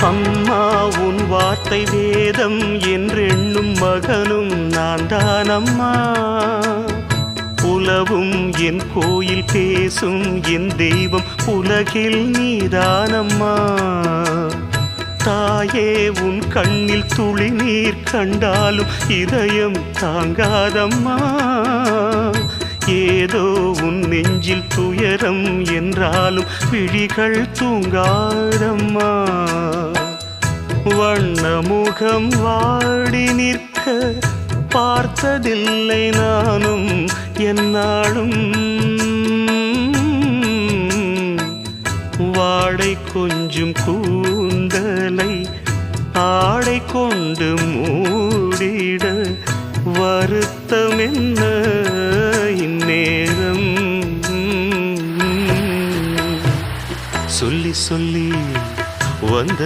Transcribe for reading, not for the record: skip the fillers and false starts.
அம்மா உன் வார்த்தை வேதம் என்றெண்ணும் மகனும் நான் தானம்மா. உலவும் என் கோயில் பேசும் என் தெய்வம் உலகில் நீதானம்மா. தாயே உன் கண்ணில் துளி நீர் கண்டாலும் இதயம் தாங்காதம்மா. ஏதோ உன் நெஞ்சில் துயரம் என்றாலும் விழிகள் தூங்காதம்மா. வண்ணமுகம் வாடி நிற்க பார்த்ததில்லை நானும் என்னாலும். வாடை கொஞ்சம் கூந்தலை ஆடை கொண்டு மூடிட வருத்தம் என்ன இந்நேரம். சொல்லி சொல்லி வந்த